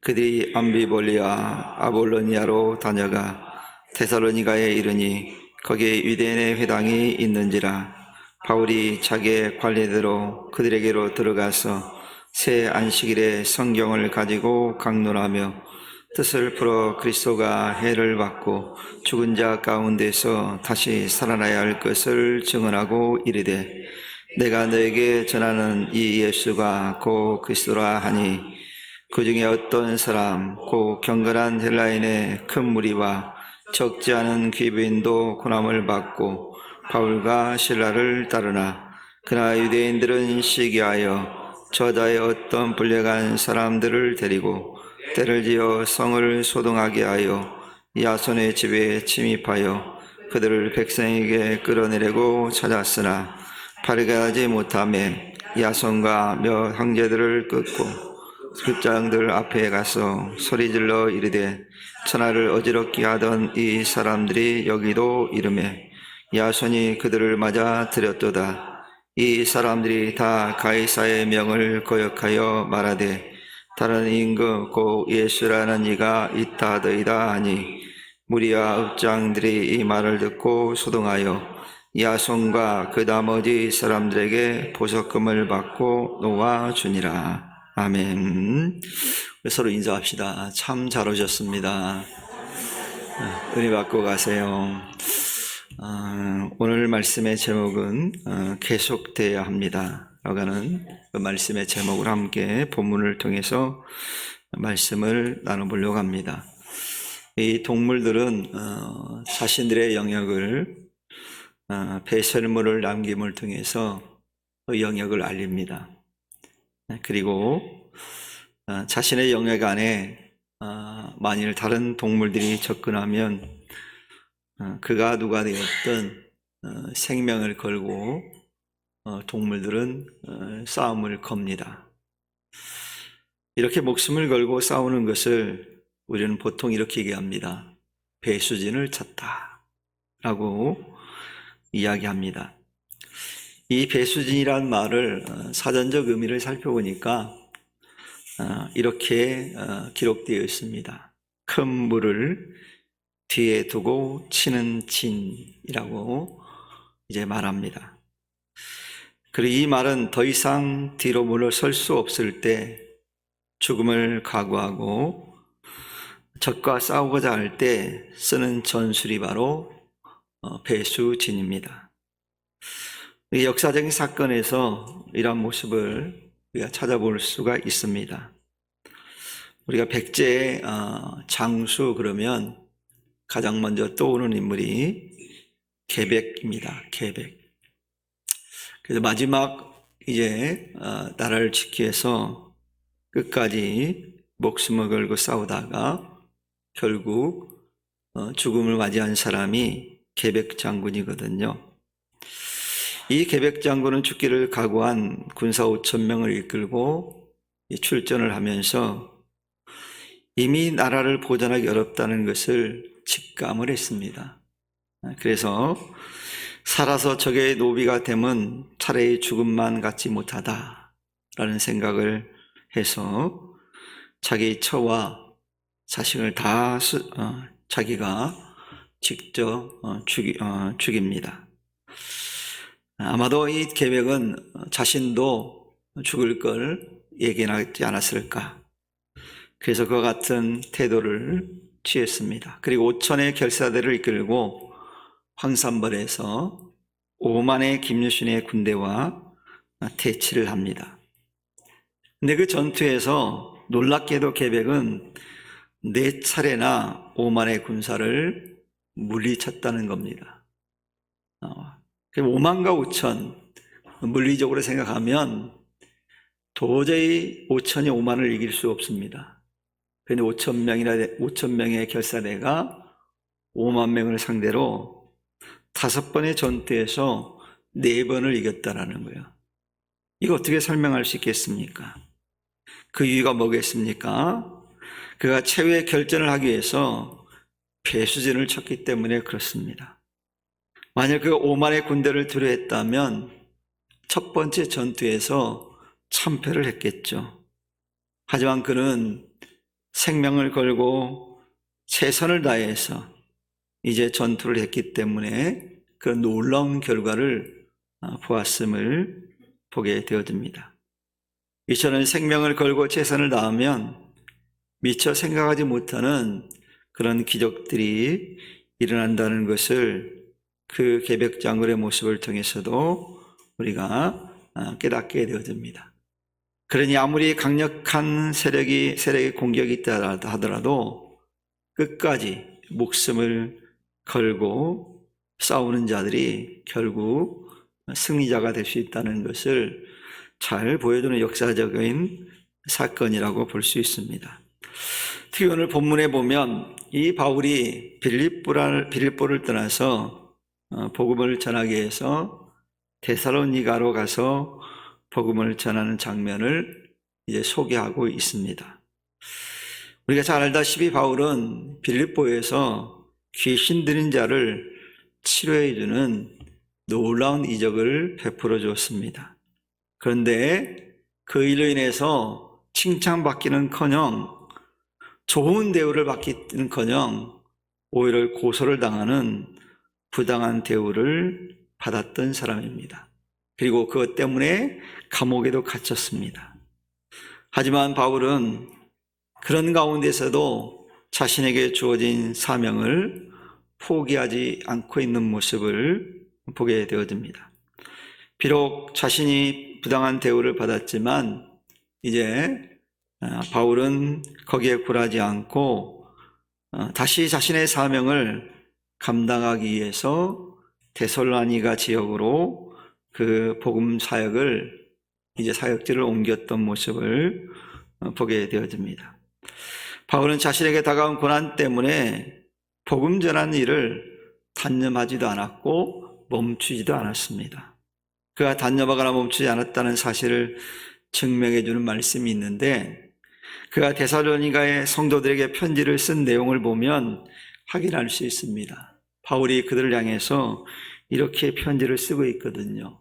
그들이 암비볼리아 아볼로니아로 다녀가 데살로니가에 이르니 거기에 유대인의 회당이 있는지라. 바울이 자기의 관리대로 그들에게로 들어가서 새 안식일에 성경을 가지고 강론하며 뜻을 풀어 그리스도가 해를 받고 죽은 자 가운데서 다시 살아나야 할 것을 증언하고 이르되, 내가 너에게 전하는 이 예수가 곧 그리스도라 하니, 그 중에 어떤 사람 곧 경건한 헬라인의 큰 무리와 적지 않은 귀부인도 고난을 받고 바울과 실라를 따르나, 그러나 유대인들은 시기하여 저자의 어떤 불량한 사람들을 데리고 때를 지어 성을 소동하게 하여 야손의 집에 침입하여 그들을 백성에게 끌어내려고 찾았으나 바르게 하지 못하매 야손과 몇 형제들을 끊고 습장들 앞에 가서 소리질러 이르되, 천하를 어지럽게 하던 이 사람들이 여기도 이르매 야손이 그들을 맞아 들였도다. 이 사람들이 다 가이사의 명을 거역하여 말하되, 다른 임금 곧 예수라는 이가 있다더이다 하니, 무리와 읍장들이 이 말을 듣고 소동하여 야손과 그 나머지 사람들에게 보석금을 받고 놓아주니라. 아멘. 서로 인사합시다. 참 잘 오셨습니다. 은혜 받고 가세요. 오늘 말씀의 제목은 계속되어야 합니다 라고 하는 그 말씀의 제목을 함께 본문을 통해서 말씀을 나눠보려고 합니다. 이 동물들은 자신들의 영역을 배설물을 남김을 통해서 그 영역을 알립니다. 그리고 자신의 영역 안에 만일 다른 동물들이 접근하면 그가 누가 되었든 생명을 걸고 동물들은 싸움을 겁니다. 이렇게 목숨을 걸고 싸우는 것을 우리는 보통 이렇게 얘기합니다. 배수진을 쳤다 라고 이야기합니다. 이 배수진이란 말을 사전적 의미를 살펴보니까 이렇게 기록되어 있습니다. 큰 물을 뒤에 두고 치는 진이라고 이제 말합니다. 그리고 이 말은 더 이상 뒤로 물러설 수 없을 때 죽음을 각오하고 적과 싸우고자 할 때 쓰는 전술이 바로 배수진입니다. 역사적인 사건에서 이러한 모습을 우리가 찾아볼 수가 있습니다. 우리가 백제의 장수 그러면 가장 먼저 떠오르는 인물이 계백입니다. 계백. 그래서 마지막 이제 나라를 지키기 위해서 끝까지 목숨을 걸고 싸우다가 결국 죽음을 맞이한 사람이 계백 장군이거든요. 이 계백 장군은 죽기를 각오한 군사 5,000명을 이끌고 출전을 하면서 이미 나라를 보존하기 어렵다는 것을 직감을 했습니다. 그래서 살아서 적의 노비가 되면 차라리 죽음만 갖지 못하다라는 생각을 해서 자기 처와 자식을 다 자기가 직접 죽입니다. 아마도 이 계백은 자신도 죽을 걸 예견하지 않았을까. 그래서 그와 같은 태도를 취했습니다. 그리고 5천의 결사대를 이끌고 황산벌에서 5만의 김유신의 군대와 대치를 합니다. 근데 그 전투에서 놀랍게도 계백은 4차례나 5만의 군사를 물리쳤다는 겁니다. 5만과 5천, 물리적으로 생각하면 도저히 5천이 5만을 이길 수 없습니다. 그런데 5,000명의 결사대가 5만 명을 상대로 5번의 전투에서 4번을 이겼다라는 거예요. 이거 어떻게 설명할 수 있겠습니까? 그 이유가 뭐겠습니까? 그가 최후의 결전을 하기 위해서 배수진을 쳤기 때문에 그렇습니다. 만약 그가 5만의 군대를 두려했다면 첫 번째 전투에서 참패를 했겠죠. 하지만 그는 생명을 걸고 최선을 다해서 이제 전투를 했기 때문에 그런 놀라운 결과를 보았음을 보게 되어집니다. 이처럼 생명을 걸고 최선을 다하면 미처 생각하지 못하는 그런 기적들이 일어난다는 것을 그 계백장군의 모습을 통해서도 우리가 깨닫게 되어집니다. 그러니 아무리 강력한 세력의 공격이 있다 하더라도 끝까지 목숨을 걸고 싸우는 자들이 결국 승리자가 될 수 있다는 것을 잘 보여주는 역사적인 사건이라고 볼 수 있습니다. 특히 오늘 본문에 보면 이 바울이 빌립보를 떠나서 복음을 전하기 위해서 데살로니가로 가서 복음을 전하는 장면을 이제 소개하고 있습니다. 우리가 잘 알다시피 바울은 빌립보에서 귀신 들린 자를 치료해 주는 놀라운 이적을 베풀어 주었습니다. 그런데 그 일로 인해서 칭찬받기는커녕 좋은 대우를 받기는커녕 오히려 고소를 당하는 부당한 대우를 받았던 사람입니다. 그리고 그것 때문에 감옥에도 갇혔습니다. 하지만 바울은 그런 가운데서도 자신에게 주어진 사명을 포기하지 않고 있는 모습을 보게 되어집니다. 비록 자신이 부당한 대우를 받았지만 이제 바울은 거기에 굴하지 않고 다시 자신의 사명을 감당하기 위해서 데살로니가 지역으로 그 복음 사역을 이제 사역지를 옮겼던 모습을 보게 되어집니다. 바울은 자신에게 다가온 고난 때문에 복음 전하는 일을 단념하지도 않았고 멈추지도 않았습니다. 그가 단념하거나 멈추지 않았다는 사실을 증명해 주는 말씀이 있는데, 그가 데살로니가의 성도들에게 편지를 쓴 내용을 보면 확인할 수 있습니다. 바울이 그들을 향해서 이렇게 편지를 쓰고 있거든요.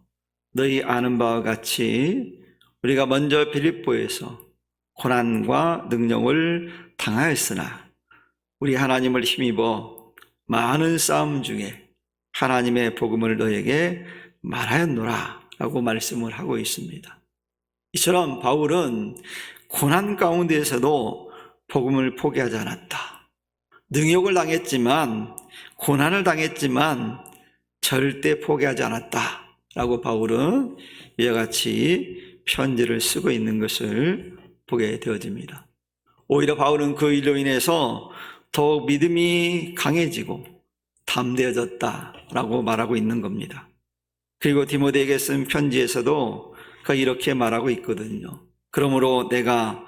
너희 아는 바와 같이 우리가 먼저 빌립보에서 고난과 능력을 당하였으나 우리 하나님을 힘입어 많은 싸움 중에 하나님의 복음을 너에게 말하였노라 라고 말씀을 하고 있습니다. 이처럼 바울은 고난 가운데에서도 복음을 포기하지 않았다. 능욕을 당했지만, 고난을 당했지만 절대 포기하지 않았다 라고 바울은 이와 같이 편지를 쓰고 있는 것을 보게 되어집니다. 오히려 바울은 그 일로 인해서 더욱 믿음이 강해지고 담대해졌다라고 말하고 있는 겁니다. 그리고 디모데에게 쓴 편지에서도 그가 이렇게 말하고 있거든요. 그러므로 내가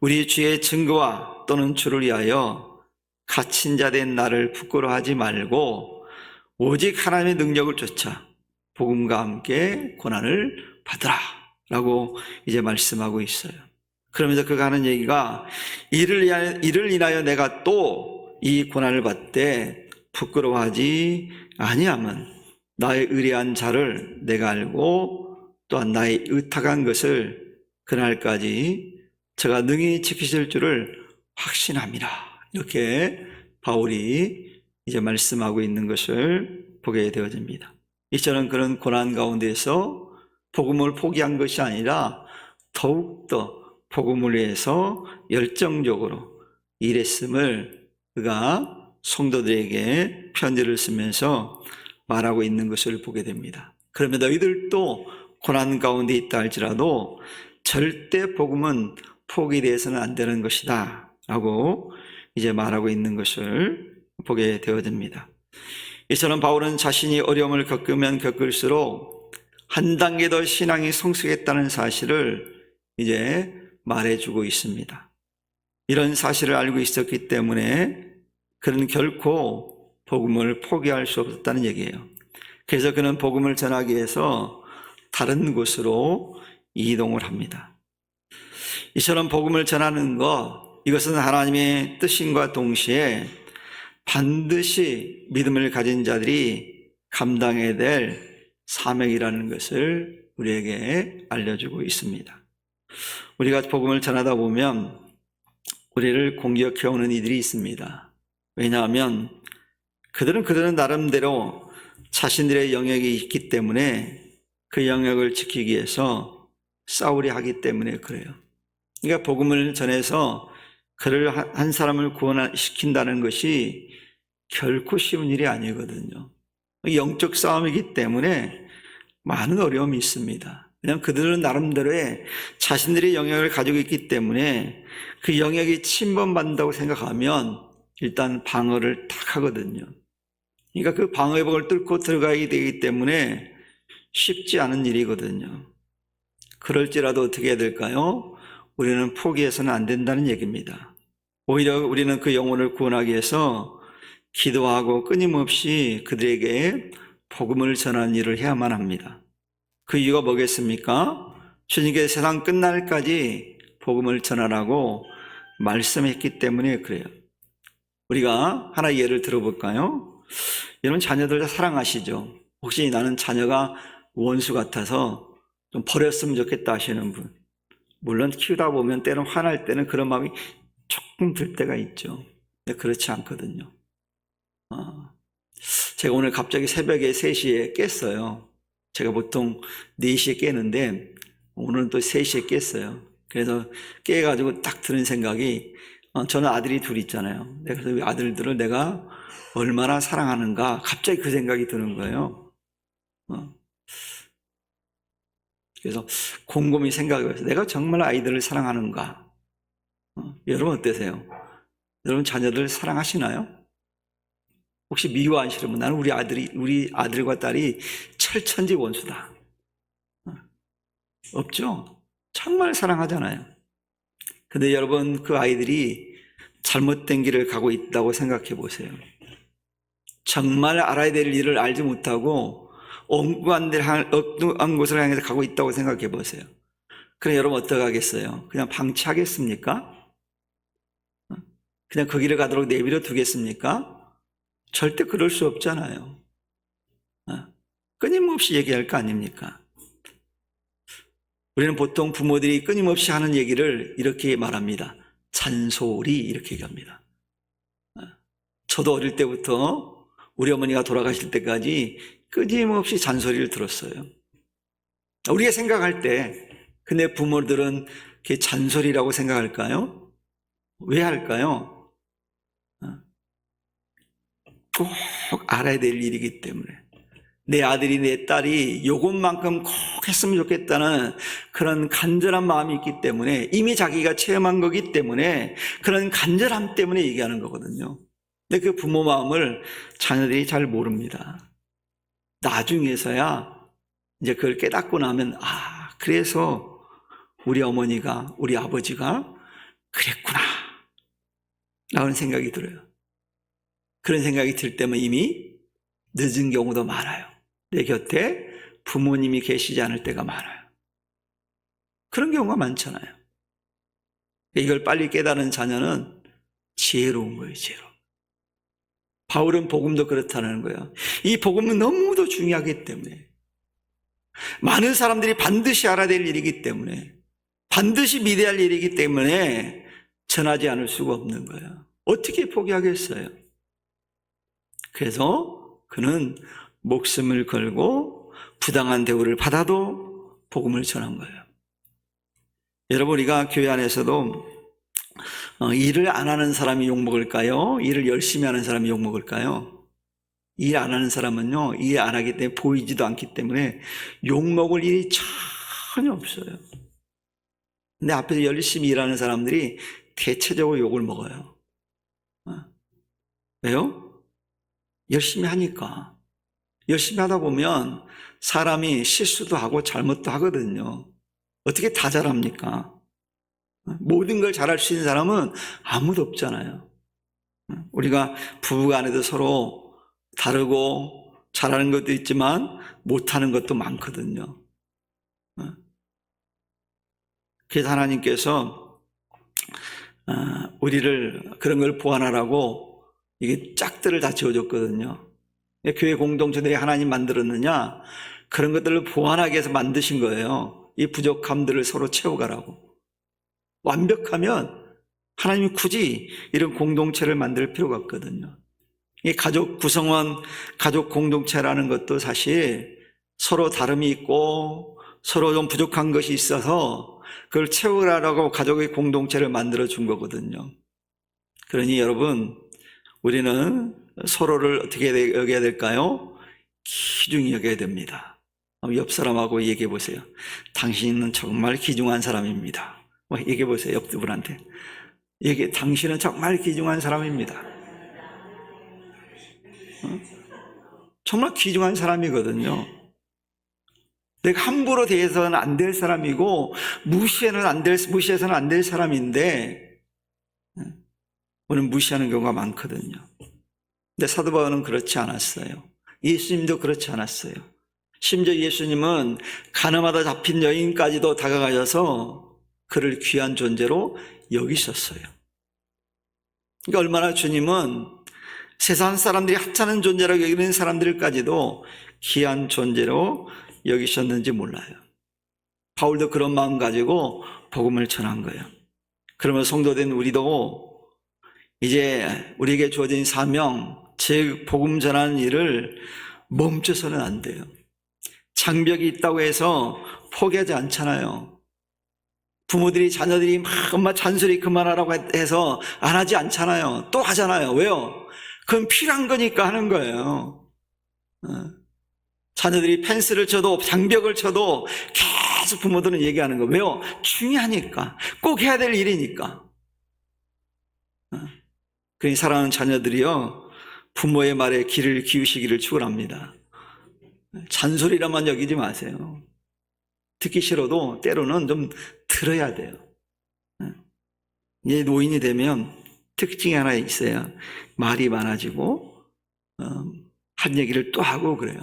우리 주의 증거와 또는 주를 위하여 갇힌 자 된 나를 부끄러워하지 말고 오직 하나님의 능력을 쫓아 복음과 함께 고난을 받으라 라고 이제 말씀하고 있어요. 그러면서 그가 하는 얘기가 이를 인하여 내가 또 이 고난을 받되 부끄러워하지 아니하면 나의 의리한 자를 내가 알고 또한 나의 의탁한 것을 그날까지 제가 능히 지키실 줄을 확신합니다. 이렇게 바울이 이제 말씀하고 있는 것을 보게 되어집니다. 이처럼 그런 고난 가운데서 복음을 포기한 것이 아니라 더욱더 복음을 위해서 열정적으로 일했음을 그가 성도들에게 편지를 쓰면서 말하고 있는 것을 보게 됩니다. 그러면 너희들도 고난 가운데 있다 할지라도 절대 복음은 포기되어서는 안 되는 것이다 라고 이제 말하고 있는 것을 보게 되어집니다. 이처럼 바울은 자신이 어려움을 겪으면 겪을수록 한 단계 더 신앙이 성숙했다는 사실을 이제 말해주고 있습니다. 이런 사실을 알고 있었기 때문에 그는 결코 복음을 포기할 수 없었다는 얘기예요. 그래서 그는 복음을 전하기 위해서 다른 곳으로 이동을 합니다. 이처럼 복음을 전하는 것, 이것은 하나님의 뜻임과 동시에 반드시 믿음을 가진 자들이 감당해야 될 사명이라는 것을 우리에게 알려주고 있습니다. 우리가 복음을 전하다 보면 우리를 공격해오는 이들이 있습니다. 왜냐하면 그들은 나름대로 자신들의 영역이 있기 때문에 그 영역을 지키기 위해서 싸우려 하기 때문에 그래요. 그러니까 복음을 전해서 그를 한 사람을 구원시킨다는 것이 결코 쉬운 일이 아니거든요. 영적 싸움이기 때문에 많은 어려움이 있습니다. 왜냐하면 그들은 나름대로의 자신들의 영역을 가지고 있기 때문에 그 영역이 침범받는다고 생각하면 일단 방어를 탁 하거든요. 그러니까 그 방어의 벽을 뚫고 들어가야 되기 때문에 쉽지 않은 일이거든요. 그럴지라도 어떻게 해야 될까요? 우리는 포기해서는 안 된다는 얘기입니다. 오히려 우리는 그 영혼을 구원하기 위해서 기도하고 끊임없이 그들에게 복음을 전하는 일을 해야만 합니다. 그 이유가 뭐겠습니까? 주님께서 세상 끝날까지 복음을 전하라고 말씀했기 때문에 그래요. 우리가 하나 예를 들어볼까요? 여러분 자녀들 다 사랑하시죠? 혹시 나는 자녀가 원수 같아서 좀 버렸으면 좋겠다 하시는 분, 물론 키우다 보면 때는 화날 때는 그런 마음이 조금 들 때가 있죠. 근데 그렇지 않거든요. 제가 오늘 갑자기 새벽에 3시에 깼어요. 제가 보통 4시에 깨는데 오늘은 또 3시에 깼어요. 그래서 깨가지고 딱 드는 생각이, 저는 아들이 둘 있잖아요. 그래서 이 아들들을 내가 얼마나 사랑하는가, 갑자기 그 생각이 드는 거예요. 그래서 곰곰이 생각해서 내가 정말 아이들을 사랑하는가? 여러분 어떠세요? 여러분 자녀들 사랑하시나요? 혹시 미워하시는 분, 나는 우리 아들과 딸이 철천지 원수다. 없죠? 정말 사랑하잖아요. 근데 여러분 그 아이들이 잘못된 길을 가고 있다고 생각해 보세요. 정말 알아야 될 일을 알지 못하고 엉뚱한 곳을 향해서 가고 있다고 생각해 보세요. 그럼 여러분 어떻게 하겠어요? 그냥 방치하겠습니까? 그냥 그 길을 가도록 내버려 두겠습니까? 절대 그럴 수 없잖아요. 끊임없이 얘기할 거 아닙니까? 우리는 보통 부모들이 끊임없이 하는 얘기를 이렇게 말합니다. 잔소리, 이렇게 얘기합니다. 저도 어릴 때부터 우리 어머니가 돌아가실 때까지 끊임없이 잔소리를 들었어요. 우리가 생각할 때, 근데 부모들은 그게 잔소리라고 생각할까요? 왜 할까요? 꼭 알아야 될 일이기 때문에. 내 아들이 내 딸이 요것만큼 꼭 했으면 좋겠다는 그런 간절한 마음이 있기 때문에, 이미 자기가 체험한 거기 때문에 그런 간절함 때문에 얘기하는 거거든요. 근데 그 부모 마음을 자녀들이 잘 모릅니다. 나중에서야 이제 그걸 깨닫고 나면, 그래서 우리 어머니가, 우리 아버지가 그랬구나 라는 생각이 들어요. 그런 생각이 들 때면 이미 늦은 경우도 많아요. 내 곁에 부모님이 계시지 않을 때가 많아요. 그런 경우가 많잖아요. 이걸 빨리 깨달은 자녀는 지혜로운 거예요, 지혜로운. 바울은 복음도 그렇다는 거예요. 이 복음은 너무도 중요하기 때문에, 많은 사람들이 반드시 알아야 될 일이기 때문에, 반드시 믿어야 할 일이기 때문에 전하지 않을 수가 없는 거예요. 어떻게 포기하겠어요? 그래서 그는 목숨을 걸고 부당한 대우를 받아도 복음을 전한 거예요. 여러분, 우리가 교회 안에서도 일을 안 하는 사람이 욕먹을까요? 일을 열심히 하는 사람이 욕먹을까요? 일 안 하는 사람은요, 일 안 하기 때문에 보이지도 않기 때문에 욕먹을 일이 전혀 없어요. 근데 앞에서 열심히 일하는 사람들이 대체적으로 욕을 먹어요. 왜요? 열심히 하니까. 열심히 하다 보면 사람이 실수도 하고 잘못도 하거든요. 어떻게 다 잘합니까? 모든 걸 잘할 수 있는 사람은 아무도 없잖아요. 우리가 부부간에도 서로 다르고 잘하는 것도 있지만 못하는 것도 많거든요. 그래서 하나님께서 우리를 그런 걸 보완하라고 이게 짝들을 다 지어줬거든요. 교회 공동체들이 하나님 만들었느냐? 그런 것들을 보완하기 위해서 만드신 거예요. 이 부족함들을 서로 채워가라고. 완벽하면 하나님이 굳이 이런 공동체를 만들 필요가 없거든요. 이 가족 구성원, 가족 공동체라는 것도 사실 서로 다름이 있고 서로 좀 부족한 것이 있어서 그걸 채우라고 가족의 공동체를 만들어 준 거거든요. 그러니 여러분, 우리는 서로를 어떻게 여겨야 될까요? 귀중히 여겨야 됩니다. 옆 사람하고 얘기해 보세요. 당신은 정말 귀중한 사람입니다. 얘기해 보세요. 옆 분한테. 당신은 정말 귀중한 사람입니다. 정말 귀중한 사람이거든요. 내가 함부로 대해서는 안 될 사람이고 무시해서는 안 될 사람인데 오늘 무시하는 경우가 많거든요. 근데 사도 바울은 그렇지 않았어요. 예수님도 그렇지 않았어요. 심지어 예수님은 가늠하다 잡힌 여인까지도 다가가셔서 그를 귀한 존재로 여기셨어요. 그러니까 얼마나 주님은 세상 사람들이 하찮은 존재라고 여기는 사람들까지도 귀한 존재로 여기셨는지 몰라요. 바울도 그런 마음 가지고 복음을 전한 거예요. 그러면 성도된 우리도 이제 우리에게 주어진 사명, 즉 복음 전하는 일을 멈춰서는 안 돼요. 장벽이 있다고 해서 포기하지 않잖아요. 부모들이 자녀들이 막 엄마 잔소리 그만하라고 해서 안 하지 않잖아요. 또 하잖아요. 왜요? 그건 필요한 거니까 하는 거예요. 자녀들이 펜스를 쳐도 장벽을 쳐도 계속 부모들은 얘기하는 거예요. 왜요? 중요하니까. 꼭 해야 될 일이니까. 그러니 사랑하는 자녀들이요, 부모의 말에 귀를 기우시기를 축원합니다. 잔소리라만 여기지 마세요. 듣기 싫어도 때로는 좀 들어야 돼요. 이제 노인이 되면 특징이 하나 있어요. 말이 많아지고 한 얘기를 또 하고 그래요.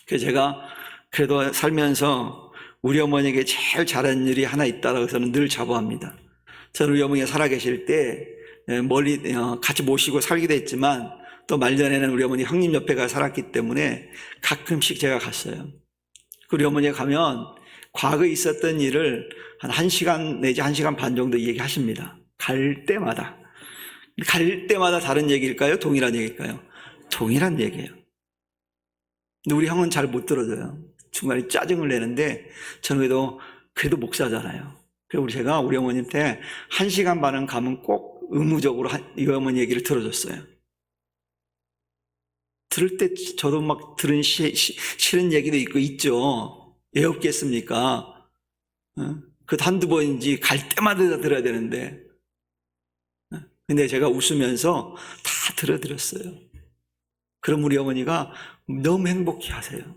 그래서 제가 그래도 살면서 우리 어머니에게 제일 잘한 일이 하나 있다고 저는 늘 자부합니다. 저는 우리 어머니가 살아계실 때 멀리 같이 모시고 살기도 했지만 또 말년에는 우리 어머니 형님 옆에 가 살았기 때문에 가끔씩 제가 갔어요. 우리 어머니가 가면 과거에 있었던 일을 한 1시간 내지 1시간 반 정도 얘기하십니다. 갈 때마다 다른 얘기일까요? 동일한 얘기일까요? 동일한 얘기예요. 근데 우리 형은 잘 못 들어줘요. 중간에 짜증을 내는데 저는 그래도 목사잖아요. 그래서 제가 우리 어머니한테 1시간 반은 가면 꼭 의무적으로 이 어머니 얘기를 들어줬어요. 들을 때 저도 막 들은 싫은 얘기도 있죠. 왜 없겠습니까? 그 한두 번인지 갈 때마다 들어야 되는데. 근데 제가 웃으면서 다 들어드렸어요. 그럼 우리 어머니가 너무 행복해 하세요.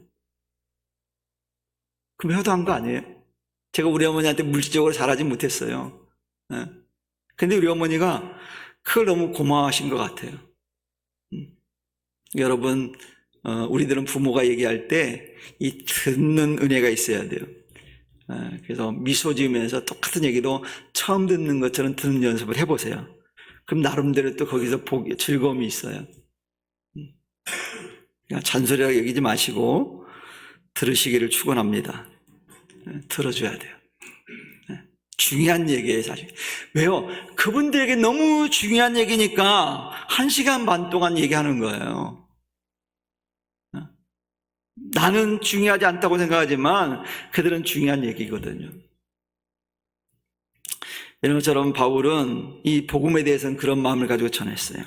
그럼 효도한 거 아니에요? 제가 우리 어머니한테 물질적으로 잘하지 못했어요. 근데 우리 어머니가 그걸 너무 고마워하신 것 같아요. 여러분, 우리들은 부모가 얘기할 때 이 듣는 은혜가 있어야 돼요. 그래서 미소 지으면서 똑같은 얘기도 처음 듣는 것처럼 듣는 연습을 해보세요. 그럼 나름대로 또 거기서 즐거움이 있어요. 그냥 잔소리라고 여기지 마시고 들으시기를 축원합니다. 들어줘야 돼요. 중요한 얘기예요, 사실. 왜요? 그분들에게 너무 중요한 얘기니까 1시간 반 동안 얘기하는 거예요. 나는 중요하지 않다고 생각하지만 그들은 중요한 얘기거든요. 이런 것처럼 바울은 이 복음에 대해서는 그런 마음을 가지고 전했어요.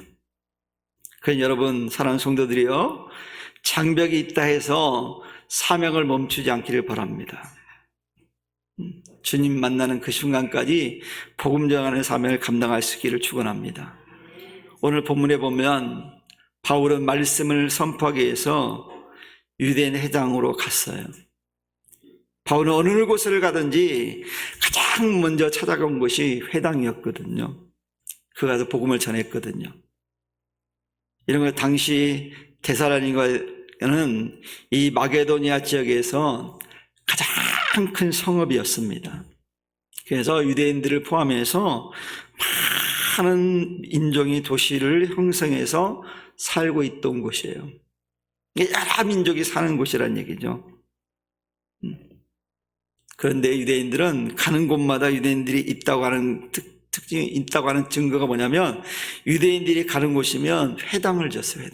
그러니 여러분, 사랑하는 성도들이요, 장벽이 있다 해서 사명을 멈추지 않기를 바랍니다. 주님 만나는 그 순간까지 복음 전하는 사명을 감당할 수 있기를 축원합니다. 오늘 본문에 보면 바울은 말씀을 선포하기 위해서 유대인 회당으로 갔어요. 바울은 어느 곳을 가든지 가장 먼저 찾아간 곳이 회당이었거든요. 그 가서 복음을 전했거든요. 이런 걸 당시 데살로니가는 이 마게도니아 지역에서 가장 큰 성읍이었습니다. 그래서 유대인들을 포함해서 많은 인종이 도시를 형성해서 살고 있던 곳이에요. 여러 민족이 사는 곳이란 얘기죠. 그런데 유대인들은 가는 곳마다 유대인들이 있다고 하는 특징이 있다고 하는 증거가 뭐냐면 유대인들이 가는 곳이면 회당을 졌어요.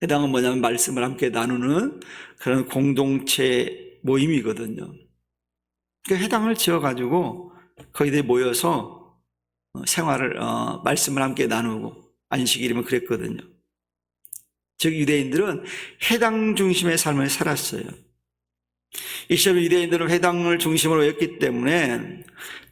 회당은 뭐냐면 말씀을 함께 나누는 그런 공동체 모임이거든요. 그 회당을 지어가지고 거기들 모여서 생활을 말씀을 함께 나누고 안식일이면 그랬거든요. 즉 유대인들은 회당 중심의 삶을 살았어요. 이 시절 유대인들은 회당을 중심으로 했기 때문에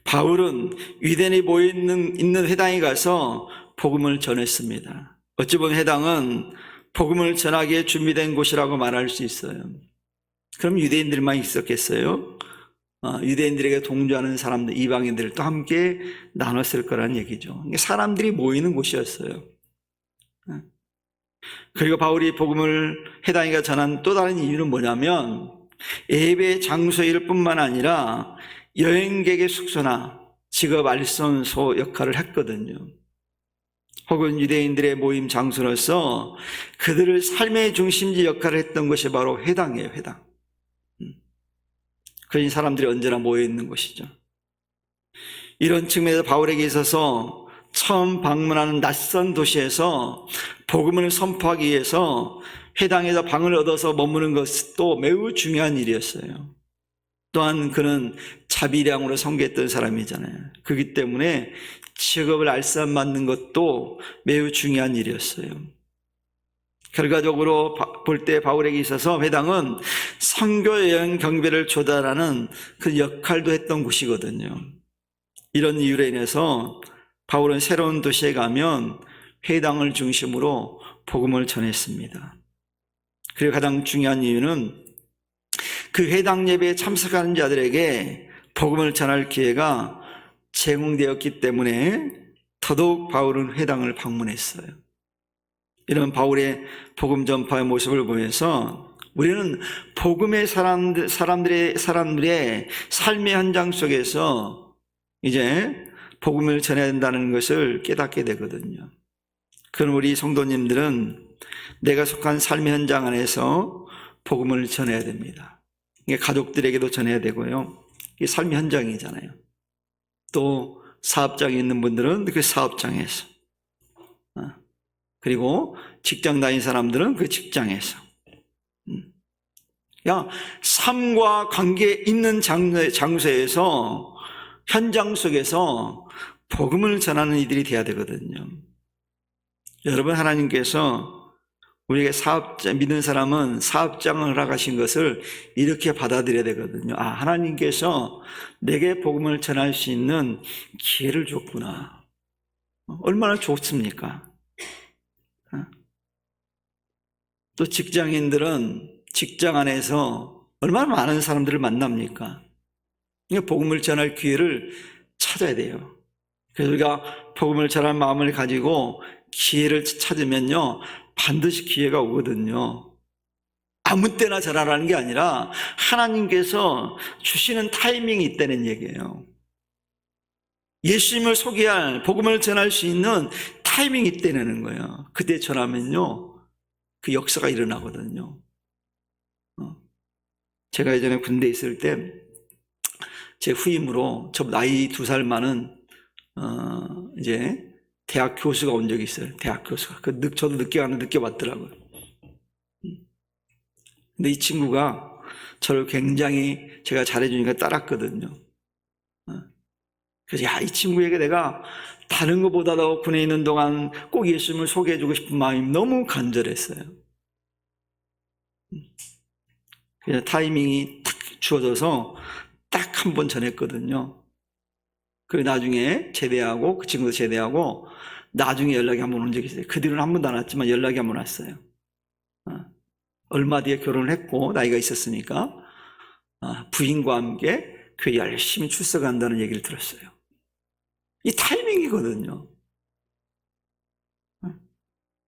바울은 유대인이 모여있는 회당에 가서 복음을 전했습니다. 어찌 보면 회당은 복음을 전하기에 준비된 곳이라고 말할 수 있어요. 그럼 유대인들만 있었겠어요? 유대인들에게 동조하는 사람들, 이방인들도 함께 나눴을 거란 얘기죠. 사람들이 모이는 곳이었어요. 그리고 바울이 복음을 회당에 전한 또 다른 이유는 뭐냐면 예배 장소일 뿐만 아니라 여행객의 숙소나 직업 알선소 역할을 했거든요. 혹은 유대인들의 모임 장소로서 그들을 삶의 중심지 역할을 했던 것이 바로 회당이에요. 회당. 그런 사람들이 언제나 모여있는 곳이죠. 이런 측면에서 바울에게 있어서 처음 방문하는 낯선 도시에서 복음을 선포하기 위해서 회당에서 방을 얻어서 머무는 것도 매우 중요한 일이었어요. 또한 그는 자비량으로 섬겼던 사람이잖아요. 그렇기 때문에 직업을 알선받는 것도 매우 중요한 일이었어요. 결과적으로 볼 때 바울에게 있어서 회당은 선교 여행 경비를 조달하는 그 역할도 했던 곳이거든요. 이런 이유로 인해서 바울은 새로운 도시에 가면 회당을 중심으로 복음을 전했습니다. 그리고 가장 중요한 이유는 그 회당 예배에 참석하는 자들에게 복음을 전할 기회가 제공되었기 때문에 더더욱 바울은 회당을 방문했어요. 이런 바울의 복음 전파의 모습을 보면서 우리는 복음의 사람들의 삶의 현장 속에서 이제 복음을 전해야 된다는 것을 깨닫게 되거든요. 그럼 우리 성도님들은 내가 속한 삶의 현장 안에서 복음을 전해야 됩니다. 이게 가족들에게도 전해야 되고요. 이게 삶의 현장이잖아요. 또 사업장에 있는 분들은 그 사업장에서, 그리고 직장 다니는 사람들은 그 직장에서. 삶과 관계 있는 장소에서, 현장 속에서 복음을 전하는 이들이 돼야 되거든요. 여러분, 하나님께서 우리에게 믿는 사람은 사업장을 허락하신 것을 이렇게 받아들여야 되거든요. 하나님께서 내게 복음을 전할 수 있는 기회를 줬구나. 얼마나 좋습니까? 또 직장인들은 직장 안에서 얼마나 많은 사람들을 만납니까? 복음을 전할 기회를 찾아야 돼요. 그래서 우리가 복음을 전할 마음을 가지고 기회를 찾으면요, 반드시 기회가 오거든요. 아무 때나 전하라는 게 아니라 하나님께서 주시는 타이밍이 있다는 얘기예요. 예수님을 소개할, 복음을 전할 수 있는 타이밍이 있다는 거예요. 그때 전하면요, 그 역사가 일어나거든요. 제가 예전에 군대에 있을 때 제 후임으로 저 나이 2살 많은 이제 대학 교수가 온 적이 있어요. 대학 교수가. 저도 늦게 왔더라고요. 근데 이 친구가 저를 굉장히 제가 잘해주니까 따랐거든요. 그래서 이 친구에게 내가 다른 것보다도 군에 있는 동안 꼭 예수님을 소개해주고 싶은 마음이 너무 간절했어요. 그래서 타이밍이 딱 주어져서 딱 한 번 전했거든요. 그리고 나중에 제대하고, 그 친구도 제대하고, 나중에 연락이 한 번 온 적이 있어요. 그 뒤로는 한 번도 안 왔지만 연락이 한 번 왔어요. 얼마 뒤에 결혼을 했고, 나이가 있었으니까, 부인과 함께 교회 열심히 출석한다는 얘기를 들었어요. 이 타이밍이거든요.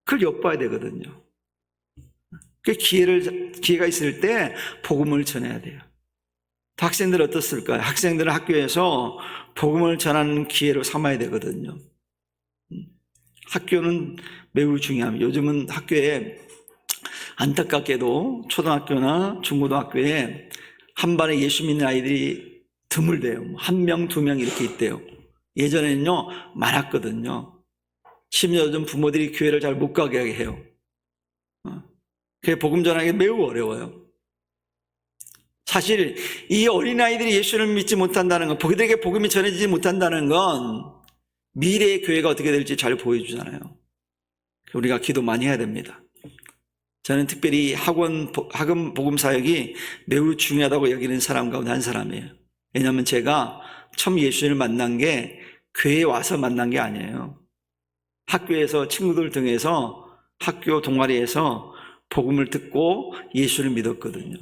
그걸 엿봐야 되거든요. 그 기회가 있을 때 복음을 전해야 돼요. 학생들은 어떻을까요? 학생들은 학교에서 복음을 전하는 기회로 삼아야 되거든요. 학교는 매우 중요합니다. 요즘은 학교에 안타깝게도 초등학교나 중고등학교에 한 반에 예수 믿는 아이들이 드물대요. 1명, 2명 이렇게 있대요. 예전에는요 많았거든요. 심지어 요즘 부모들이 교회를 잘 못 가게 해요. 그게 복음 전하기 매우 어려워요. 사실 이 어린아이들이 예수를 믿지 못한다는 건, 그들에게 복음이 전해지지 못한다는 건 미래의 교회가 어떻게 될지 잘 보여주잖아요. 우리가 기도 많이 해야 됩니다. 저는 특별히 학원 복음 사역이 매우 중요하다고 여기는 사람 가운데 한 사람이에요. 왜냐하면 제가 처음 예수를 만난 게 교회에 와서 만난 게 아니에요. 학교에서 친구들 등에서 학교 동아리에서 복음을 듣고 예수를 믿었거든요.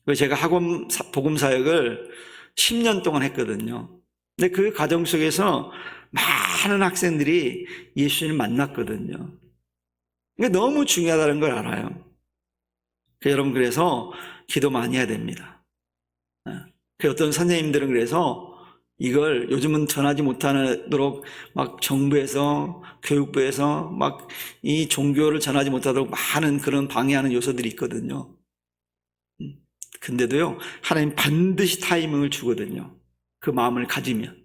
그래서 제가 학원 복음 사역을 10년 동안 했거든요. 근데 그 과정 속에서 많은 학생들이 예수를 만났거든요. 이게 너무 중요하다는 걸 알아요. 여러분, 그래서 기도 많이 해야 됩니다. 어떤 선생님들은 그래서 이걸 요즘은 전하지 못하도록 막 정부에서, 교육부에서 막 이 종교를 전하지 못하도록 많은 그런 방해하는 요소들이 있거든요. 근데도요, 하나님 반드시 타이밍을 주거든요. 그 마음을 가지면.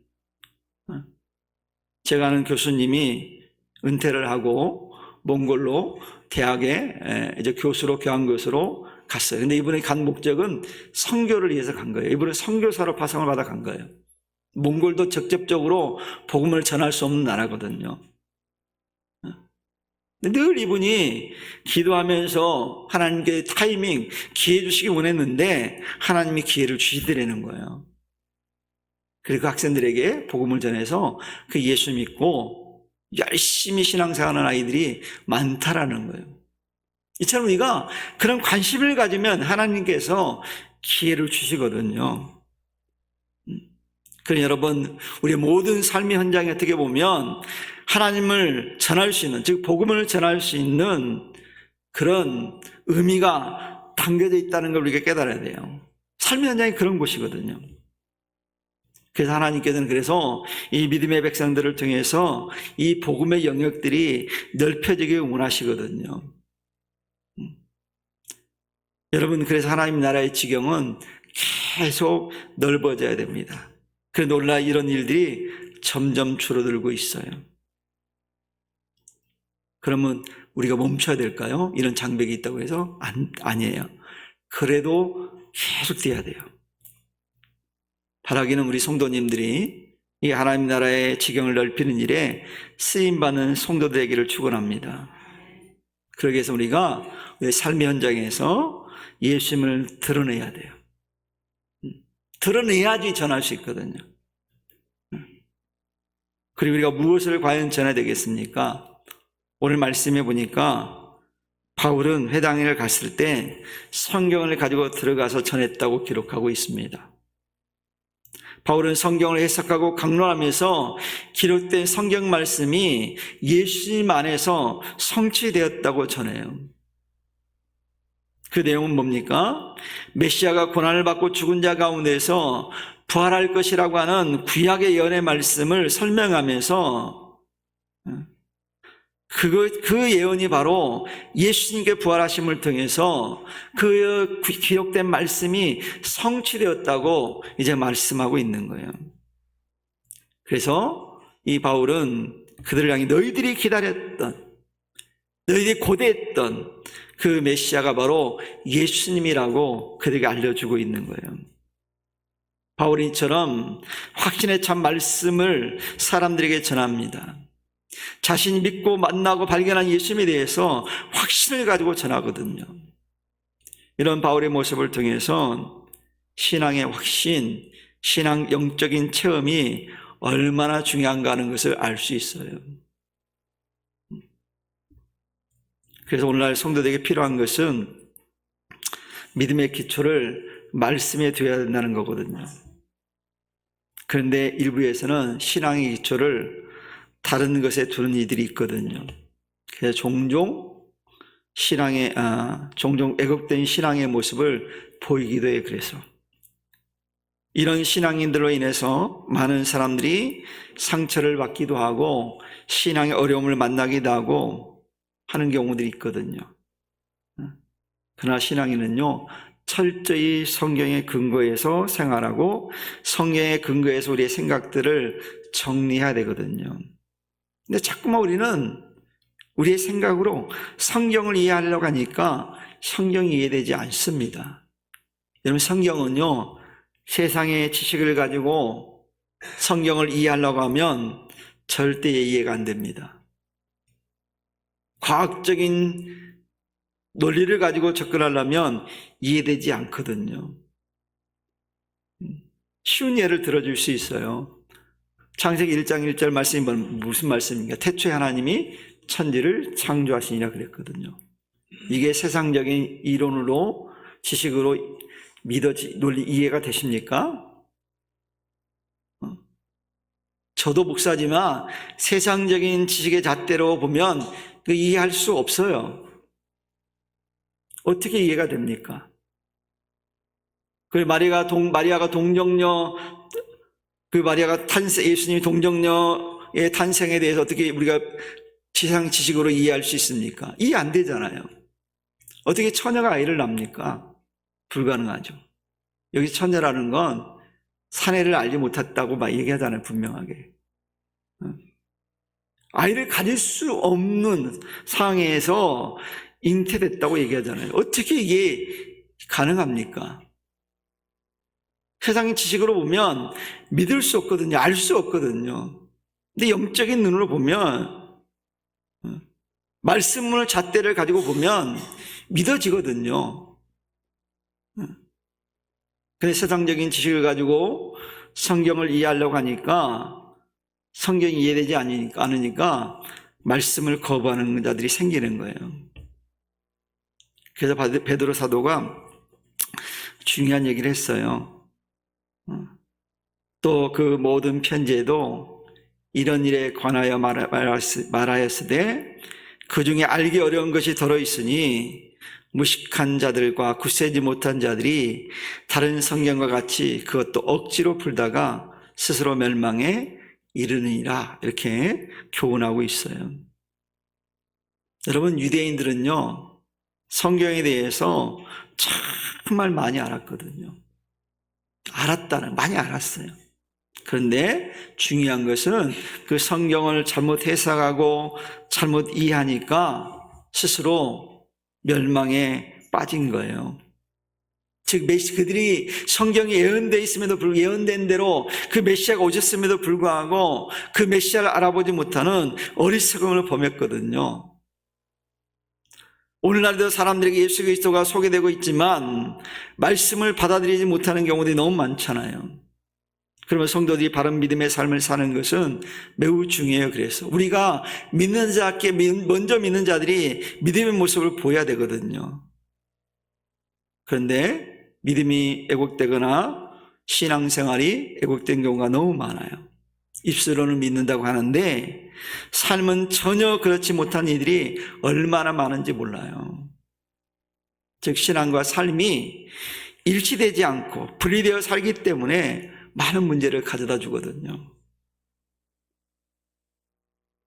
제가 아는 교수님이 은퇴를 하고 몽골로 대학에 이제 교수로, 교환교수로 갔어요. 근데 이분이 간 목적은 선교를 위해서 간 거예요. 이분은 선교사로 파송을 받아 간 거예요. 몽골도 직접적으로 복음을 전할 수 없는 나라거든요. 늘 이분이 기도하면서 하나님께 타이밍, 기회 주시기 원했는데 하나님이 기회를 주시더라는 거예요. 그리고 그 학생들에게 복음을 전해서 그 예수 믿고 열심히 신앙생활하는 아이들이 많다라는 거예요. 이처럼 우리가 그런 관심을 가지면 하나님께서 기회를 주시거든요. 그러니 여러분, 우리 모든 삶의 현장에 어떻게 보면 하나님을 전할 수 있는, 즉 복음을 전할 수 있는 그런 의미가 담겨져 있다는 걸 우리가 깨달아야 돼요. 삶의 현장이 그런 곳이거든요. 그래서 하나님께서는 그래서 이 믿음의 백성들을 통해서 이 복음의 영역들이 넓혀지길 원하시거든요. 여러분, 그래서 하나님 나라의 지경은 계속 넓어져야 됩니다. 그런데 놀라 이런 일들이 점점 줄어들고 있어요. 그러면 우리가 멈춰야 될까요? 이런 장벽이 있다고 해서? 아니에요. 그래도 계속 돼야 돼요. 바라기는 우리 성도님들이 이 하나님 나라의 지경을 넓히는 일에 쓰임받는 성도 되기를 축원합니다. 그러기 위해서 우리가 우리 삶의 현장에서 예수님을 드러내야 돼요. 드러내야지 전할 수 있거든요. 그리고 우리가 무엇을 과연 전해야 되겠습니까? 오늘 말씀해 보니까 바울은 회당에 갔을 때 성경을 가지고 들어가서 전했다고 기록하고 있습니다. 바울은 성경을 해석하고 강론하면서 기록된 성경 말씀이 예수님 안에서 성취되었다고 전해요. 그 내용은 뭡니까? 메시아가 고난을 받고 죽은 자 가운데서 부활할 것이라고 하는 구약의 예언의 말씀을 설명하면서 그 예언이 바로 예수님께 부활하심을 통해서 그 기록된 말씀이 성취되었다고 이제 말씀하고 있는 거예요. 그래서 이 바울은 그들을 향해 너희들이 기다렸던, 너희들이 고대했던 그 메시아가 바로 예수님이라고 그들에게 알려주고 있는 거예요. 바울이 이처럼 확신의 참 말씀을 사람들에게 전합니다. 자신이 믿고 만나고 발견한 예수님에 대해서 확신을 가지고 전하거든요. 이런 바울의 모습을 통해서 신앙의 확신, 신앙 영적인 체험이 얼마나 중요한가 하는 것을 알 수 있어요. 그래서 오늘날 성도들에게 필요한 것은 믿음의 기초를 말씀에 두어야 된다는 거거든요. 그런데 일부에서는 신앙의 기초를 다른 것에 두는 이들이 있거든요. 그래서 종종 왜곡된 신앙의 모습을 보이기도 해요. 그래서 이런 신앙인들로 인해서 많은 사람들이 상처를 받기도 하고 신앙의 어려움을 만나기도 하고 하는 경우들이 있거든요. 그러나 신앙인은요, 철저히 성경의 근거에서 생활하고 성경의 근거에서 우리의 생각들을 정리해야 되거든요. 근데 자꾸만 우리는 우리의 생각으로 성경을 이해하려고 하니까 성경이 이해되지 않습니다. 여러분, 성경은요, 세상의 지식을 가지고 성경을 이해하려고 하면 절대 이해가 안 됩니다. 과학적인 논리를 가지고 접근하려면 이해되지 않거든요. 쉬운 예를 들어줄 수 있어요. 창세기 1장 1절 말씀이 무슨 말씀입니까? 태초에 하나님이 천지를 창조하시니라 그랬거든요. 이게 세상적인 이론으로, 지식으로 논리 이해가 되십니까? 저도 목사지만 세상적인 지식의 잣대로 보면 이해할 수 없어요. 어떻게 이해가 됩니까? 마리아가 동정녀, 예수님이 동정녀의 탄생에 대해서 어떻게 우리가 세상 지식으로 이해할 수 있습니까? 이해 안 되잖아요. 어떻게 처녀가 아이를 낳습니까? 불가능하죠. 여기 처녀라는 건 사내를 알지 못했다고 막 얘기하잖아요, 분명하게. 아이를 가질 수 없는 상황에서 잉태됐다고 얘기하잖아요. 어떻게 이게 가능합니까? 세상의 지식으로 보면 믿을 수 없거든요. 알 수 없거든요. 근데 영적인 눈으로 보면, 말씀을 잣대를 가지고 보면 믿어지거든요. 근데 세상적인 지식을 가지고 성경을 이해하려고 하니까 성경이 이해되지 않으니까 말씀을 거부하는 자들이 생기는 거예요. 그래서 베드로 사도가 중요한 얘기를 했어요. 또 그 모든 편지에도 이런 일에 관하여 말하였으되 그 중에 알기 어려운 것이 들어있으니 무식한 자들과 굳세지 못한 자들이 다른 성경과 같이 그것도 억지로 풀다가 스스로 멸망에 이르느니라, 이렇게 교훈하고 있어요. 여러분, 유대인들은요, 성경에 대해서 정말 많이 알았거든요. 많이 알았어요. 그런데 중요한 것은 그 성경을 잘못 해석하고 잘못 이해하니까 스스로 멸망에 빠진 거예요. 즉, 그들이 성경에 예언된 대로 그 메시아가 오셨음에도 불구하고 그 메시아를 알아보지 못하는 어리석음을 범했거든요. 오늘날도 사람들에게 예수 그리스도가 소개되고 있지만 말씀을 받아들이지 못하는 경우들이 너무 많잖아요. 그러면 성도들이 바른 믿음의 삶을 사는 것은 매우 중요해요. 그래서 우리가 먼저 믿는 자들이 믿음의 모습을 보여야 되거든요. 그런데 믿음이 왜곡되거나 신앙생활이 왜곡된 경우가 너무 많아요. 입술로는 믿는다고 하는데 삶은 전혀 그렇지 못한 이들이 얼마나 많은지 몰라요. 즉, 신앙과 삶이 일치되지 않고 분리되어 살기 때문에 많은 문제를 가져다 주거든요.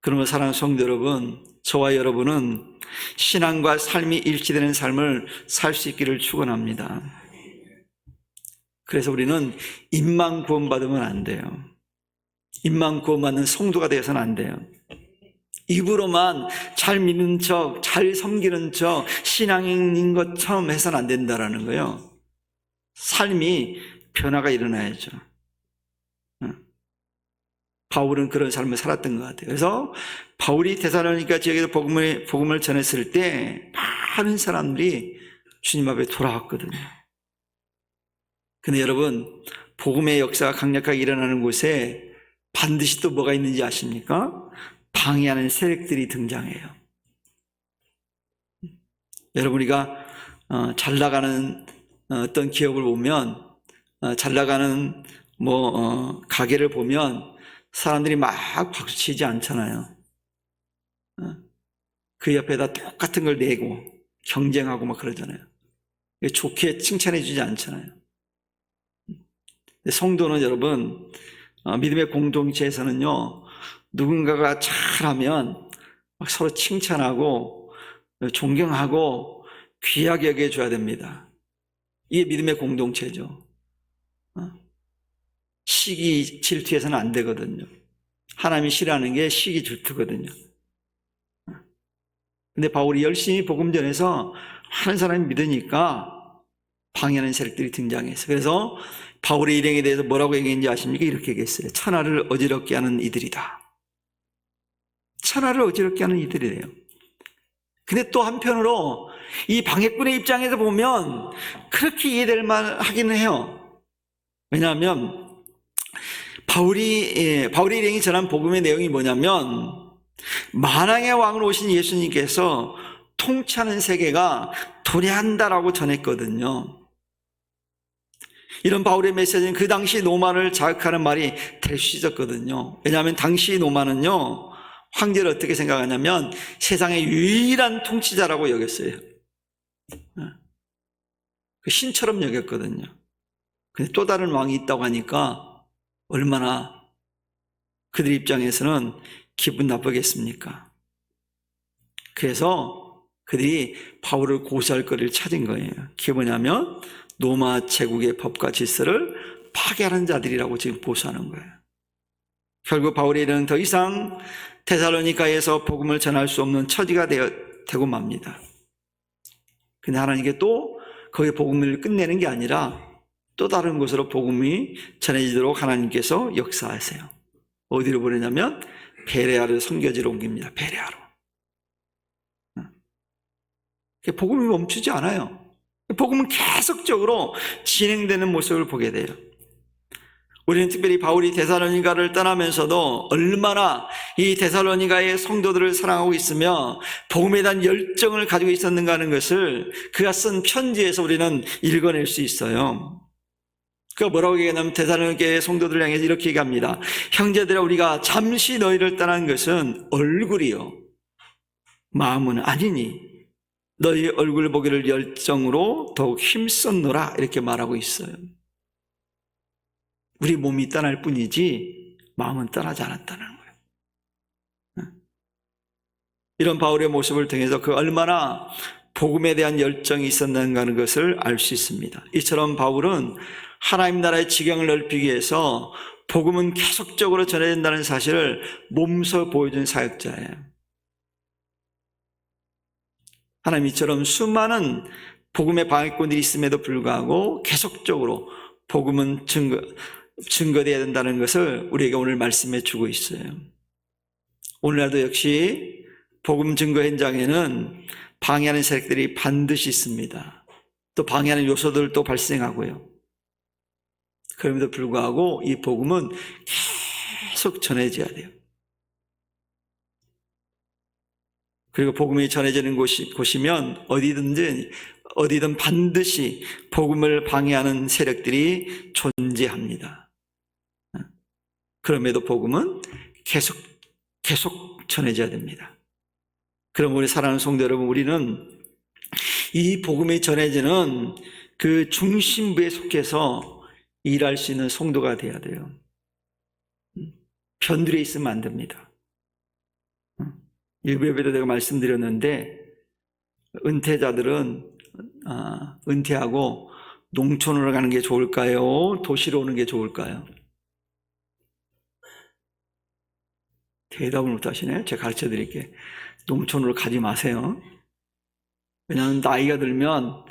그러면 사랑하는 성도 여러분, 저와 여러분은 신앙과 삶이 일치되는 삶을 살 수 있기를 축원합니다. 그래서 우리는 입만 구원받으면 안 돼요. 입만 구원받는 성도가 되어서는 안 돼요. 입으로만 잘 믿는 척, 잘 섬기는 척, 신앙인인 것처럼 해서는 안 된다라는 거예요. 삶이 변화가 일어나야죠. 바울은 그런 삶을 살았던 것 같아요. 그래서 바울이 데살로니가 지역에서 복음을 전했을 때 많은 사람들이 주님 앞에 돌아왔거든요. 근데 여러분, 복음의 역사가 강력하게 일어나는 곳에 반드시 또 뭐가 있는지 아십니까? 방해하는 세력들이 등장해요. 여러분, 우리가 잘 나가는 어떤 기업을 보면, 잘 나가는 가게를 보면 사람들이 막 박수치지 않잖아요. 그 옆에다 똑같은 걸 내고 경쟁하고 막 그러잖아요. 좋게 칭찬해 주지 않잖아요. 성도는 여러분, 믿음의 공동체에서는요, 누군가가 잘하면 막 서로 칭찬하고 존경하고 귀하게 여겨줘야 됩니다. 이게 믿음의 공동체죠. 시기 질투해서는 안 되거든요. 하나님이 싫어하는 게 시기 질투거든요. 근데 바울이 열심히 복음 전해서 많은 사람이 믿으니까 방해하는 세력들이 등장했어요. 그래서 바울의 일행에 대해서 뭐라고 얘기했는지 아십니까? 이렇게 얘기했어요. 천하를 어지럽게 하는 이들이다. 천하를 어지럽게 하는 이들이래요. 근데 또 한편으로 이 방해꾼의 입장에서 보면 그렇게 이해될 만하기는 해요. 왜냐하면 바울의 일행이 전한 복음의 내용이 뭐냐면 만왕의 왕으로 오신 예수님께서 통치하는 세계가 도래한다라고 전했거든요. 이런 바울의 메시지는 그 당시 로마를 자극하는 말이 될 수 있었거든요. 왜냐하면 당시 로마는요, 황제를 어떻게 생각하냐면 세상의 유일한 통치자라고 여겼어요. 신처럼 여겼거든요. 근데 또 다른 왕이 있다고 하니까 얼마나 그들 입장에서는 기분 나쁘겠습니까? 그래서 그들이 바울을 고소할 거리를 찾은 거예요. 그게 뭐냐면 로마 제국의 법과 질서를 파괴하는 자들이라고 지금 고소하는 거예요. 결국 바울의 일은 더 이상 데살로니가에서 복음을 전할 수 없는 처지가 되고 맙니다. 근데 하나님께 또 거기에 복음을 끝내는 게 아니라 또 다른 곳으로 복음이 전해지도록 하나님께서 역사하세요. 어디로 보내냐면 베레아를 선교지로 옮깁니다. 베레아로. 복음이 멈추지 않아요. 복음은 계속적으로 진행되는 모습을 보게 돼요. 우리는 특별히 바울이 데살로니가를 떠나면서도 얼마나 이 데살로니가의 성도들을 사랑하고 있으며 복음에 대한 열정을 가지고 있었는가 하는 것을 그가 쓴 편지에서 우리는 읽어낼 수 있어요. 그가 뭐라고 얘기하냐면 데살로니가의 성도들을 향해서 이렇게 얘기합니다. 형제들아, 우리가 잠시 너희를 떠난 것은 얼굴이요 마음은 아니니 너희 얼굴 보기를 열정으로 더욱 힘썼노라, 이렇게 말하고 있어요. 우리 몸이 떠날 뿐이지 마음은 떠나지 않았다는 거예요. 이런 바울의 모습을 통해서 그 얼마나 복음에 대한 열정이 있었는가 하는 것을 알 수 있습니다. 이처럼 바울은 하나님 나라의 지경을 넓히기 위해서 복음은 계속적으로 전해진다는 사실을 몸소 보여준 사역자예요. 하나님 이처럼 수많은 복음의 방해꾼들이 있음에도 불구하고 계속적으로 복음은 증거되어야 된다는 것을 우리에게 오늘 말씀해 주고 있어요. 오늘날도 역시 복음 증거 현장에는 방해하는 세력들이 반드시 있습니다. 또 방해하는 요소들도 발생하고요. 그럼에도 불구하고 이 복음은 계속 전해져야 돼요. 그리고 복음이 전해지는 곳이면 어디든 반드시 복음을 방해하는 세력들이 존재합니다. 그럼에도 복음은 계속 전해져야 됩니다. 그럼 우리 사랑하는 성도 여러분, 우리는 이 복음이 전해지는 그 중심부에 속해서 일할 수 있는 성도가 돼야 돼요. 변두리에 있으면 안 됩니다. 일부 예배도 내가 말씀드렸는데 은퇴자들은 은퇴하고 농촌으로 가는 게 좋을까요? 도시로 오는 게 좋을까요? 대답을 못 하시네요. 제가 가르쳐 드릴게요. 농촌으로 가지 마세요. 왜냐하면 나이가 들면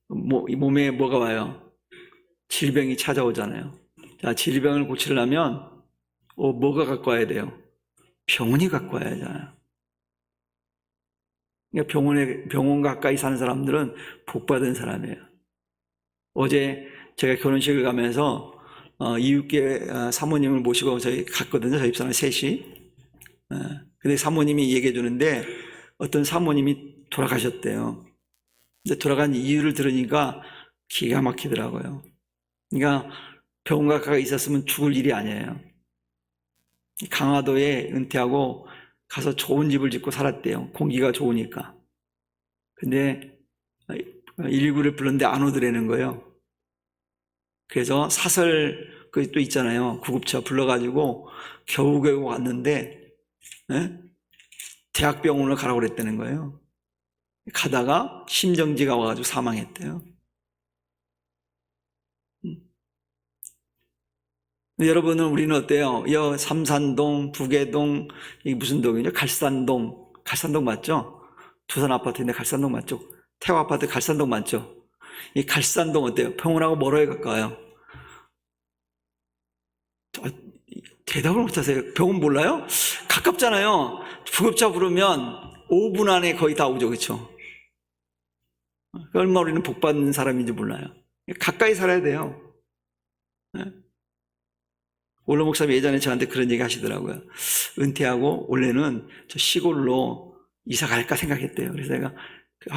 몸에 뭐가 와요? 질병이 찾아오잖아요. 자, 질병을 고치려면 뭐가 갖고 와야 돼요? 병원이 갖고 와야 하잖아요. 그러니까 병원 가까이 사는 사람들은 복 받은 사람이에요. 어제 제가 결혼식을 가면서 이웃계 사모님을 모시고 저희 갔거든요. 저희 집사람 셋이. 근데 사모님이 얘기해 주는데 어떤 사모님이 돌아가셨대요. 근데 돌아간 이유를 들으니까 기가 막히더라고요. 그러니까 병원 가까이 있었으면 죽을 일이 아니에요. 강화도에 은퇴하고 가서 좋은 집을 짓고 살았대요. 공기가 좋으니까. 근데 119를 불렀는데 안 오더라는 거예요. 그래서 사설 또 있잖아요. 구급차 불러가지고 겨우겨우 왔는데 대학병원으로 가라고 그랬다는 거예요. 가다가 심정지가 와가지고 사망했대요. 여러분은 우리는 어때요? 삼산동, 부계동, 이게 무슨 동이죠? 갈산동. 갈산동 맞죠? 두산 아파트인데 갈산동 맞죠? 태화 아파트 갈산동 맞죠? 이 갈산동 어때요? 병원하고 멀어요, 가까워요? 대답을 못하세요. 병원 몰라요? 가깝잖아요. 구급차 부르면 5분 안에 거의 다 오죠, 그렇죠? 얼마나 우리는 복 받는 사람인지 몰라요. 가까이 살아야 돼요. 올로 목사님 예전에 저한테 그런 얘기 하시더라고요. 은퇴하고 원래는 저 시골로 이사 갈까 생각했대요. 그래서 내가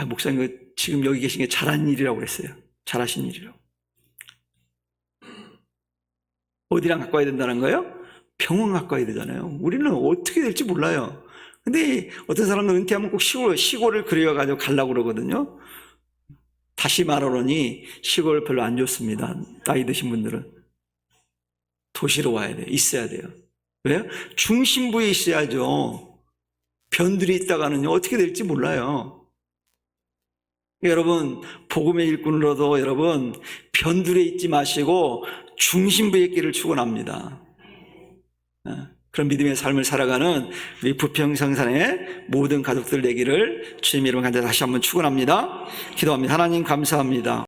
목사님 지금 여기 계신 게 잘한 일이라고 그랬어요. 잘하신 일이라고. 어디랑 가까워야 된다는 거예요? 병원 가까워야 되잖아요. 우리는 어떻게 될지 몰라요. 근데 어떤 사람은 은퇴하면 꼭 시골을 그리워가지고 가려고 그러거든요. 다시 말하노니 시골 별로 안 좋습니다. 나이 드신 분들은. 도시로 와야 돼요. 있어야 돼요. 왜요? 중심부에 있어야죠. 변들이 있다가는요, 어떻게 될지 몰라요. 여러분, 복음의 일꾼으로도 여러분, 변들에 있지 마시고 중심부에 있기를 축원합니다. 그런 믿음의 삶을 살아가는 우리 부평성산의 모든 가족들 되기를 주님 이름 간절히 다시 한번 축원합니다. 기도합니다. 하나님 감사합니다.